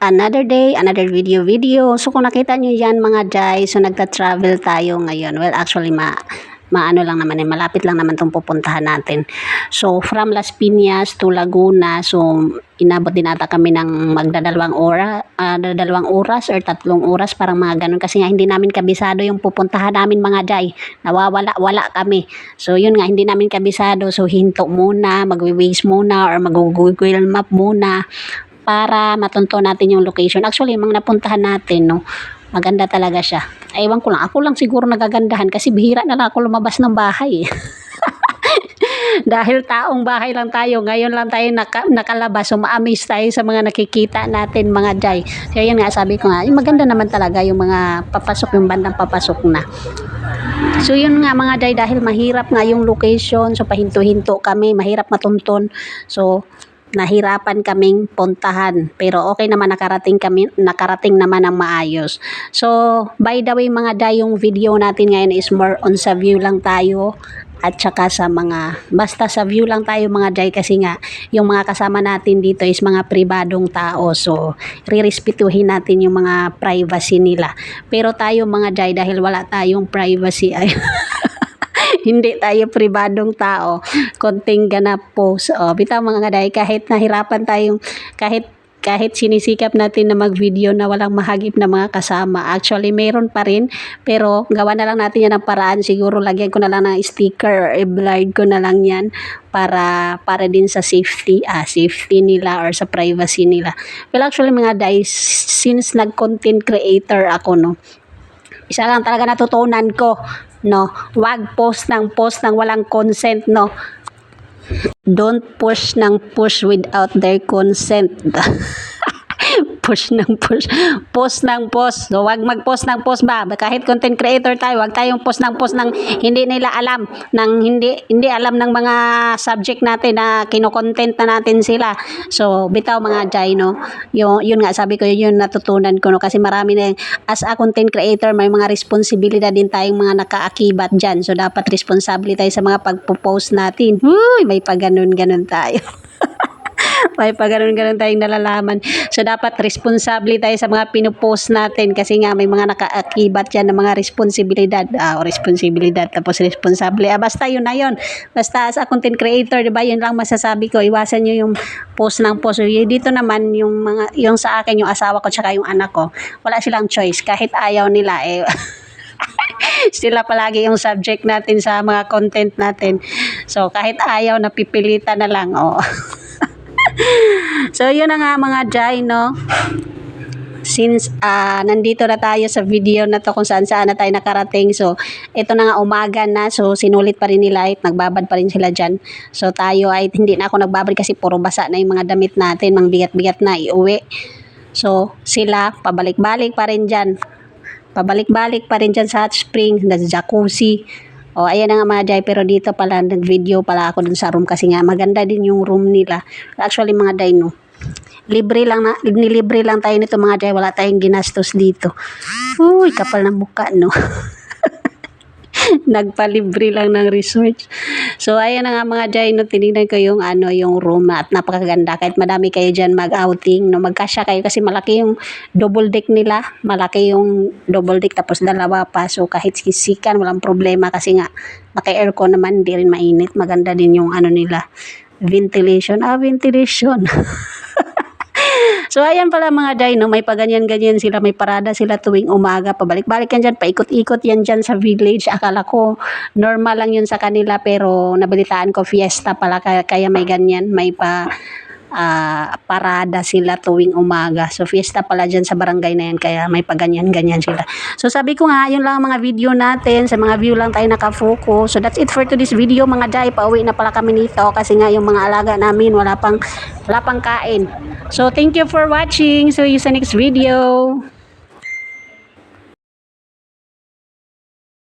Another day, another video. So kung nakita nyo yan mga Jai, so nagta-travel tayo ngayon. Well, actually maano lang naman malapit lang naman tong pupuntahan natin. So from Las Piñas to Laguna, so inabot din ata kami ng magdadalawang oras or 3 oras, parang mga ganun, kasi nga hindi namin kabisado yung pupuntahan namin mga Jai. Wala kami. So yun nga, hindi namin kabisado. So hinto muna, magwi-waze muna or mag-Google Map muna para matunto natin yung location. Actually, yung mga napuntahan natin, no, maganda talaga siya. Ewan ko lang, ako lang siguro nagagandahan kasi bihira na lang ako lumabas ng bahay. Dahil taong bahay lang tayo, ngayon lang tayo nakalabas, so ma-amaze tayo sa mga nakikita natin mga Jai. Kaya yun nga, sabi ko nga, yung maganda naman talaga yung mga papasok, yung bandang papasok na. So yun nga mga Jai, dahil mahirap nga yung location, so pahinto-hinto kami, mahirap matuntun. So nahirapan kaming puntahan, pero okay naman, nakarating naman ng maayos. So by the way mga Jai, yung video natin ngayon is more on sa view lang tayo, at saka basta sa view lang tayo mga Jai, kasi nga yung mga kasama natin dito is mga pribadong tao, so rirespetuhin natin yung mga privacy nila. Pero tayo mga Jai, dahil wala tayong privacy ay hindi tayo pribadong tao, konting ganap post. Bitaw mga Jai, kahit nahirapan tayong, kahit sinisikap natin na mag-video na walang mahagip na mga kasama, actually meron pa rin, pero gawa na lang natin yan ng paraan. Siguro lagyan ko na lang ng sticker or i-blurred ko na lang yan para din sa safety nila or sa privacy nila. Well, actually mga Jai, since nag-content creator ako, no, isa lang talaga natutunan ko, no, wag post ng walang consent, no. Don't push without their consent. Post ng post. So, wag mag-post ng post ba? Kahit content creator tayo, wag tayong post ng hindi nila alam, hindi alam ng mga subject natin na kino-content na natin sila. So, bitaw mga Jai, no. Yun nga, sabi ko, yun natutunan ko, no, kasi marami na, as a content creator, may mga responsibilidad din tayong mga nakaakibat diyan. So, dapat responsable tayo sa mga pagpo-post natin. Uy, may pag-ganun tayo. May pag ganun tayong nalalaman. So dapat responsable tayo sa mga pinupost natin, kasi nga may mga nakaakibat yan ng mga responsibilidad, tapos responsable. Basta yun na yun. Basta as a content creator, diba, yun lang masasabi ko. Iwasan nyo yung post ng post. So, dito naman yung sa akin, yung asawa ko tsaka yung anak ko, wala silang choice. Kahit ayaw nila, sila palagi yung subject natin sa mga content natin. So kahit ayaw, napipilitan na lang. So yun na nga mga Jai, no. Since nandito na tayo sa video na to, kung saan na tayo nakarating. So ito na nga, umaga na. So sinulit pa rin nila at nagbabad pa rin sila dyan. So tayo ay hindi na ako nagbabad kasi puro basa na yung mga damit natin, mang bigat-bigat na iuwi. So sila pabalik-balik pa rin dyan. Sa hot spring, sa jacuzzi. Ayan na nga mga Jai, pero dito pala nag-video pala ako dun sa room, kasi nga maganda din yung room nila. Actually mga Jai, no, nilibre lang tayo nito mga Jai, wala tayong ginastos dito. Uy, kapal ng mukha, no. Nagpalibre lang ng resort. So ayan na nga mga Jai, no, tinignan ko yung yung room at napakaganda. Kahit madami kayo diyan mag-outing, no, magkasya kayo kasi malaki yung double deck nila. Tapos dalawa pa. So kahit sisikan, walang problema kasi nga naka-aircon naman, hindi rin mainit. Maganda din yung nila, ventilation. So ayan pala mga Jai, no, may paganyan-ganyan sila, may parada sila tuwing umaga, pabalik-balik yan dyan, paikot-ikot yan dyan sa village. Akala ko normal lang yun sa kanila, pero nabalitaan ko fiesta pala, kaya may ganyan, may parada sila tuwing umaga. So fiesta pala dyan sa barangay na yan, kaya may paganyan-ganyan sila. So sabi ko nga, yun lang mga video natin, sa mga view lang tayo nakafocus. So that's it for today's video mga Jai. Pauwi na pala kami nito kasi nga yung mga alaga namin wala pang kain. So thank you for watching. So see you sa next video.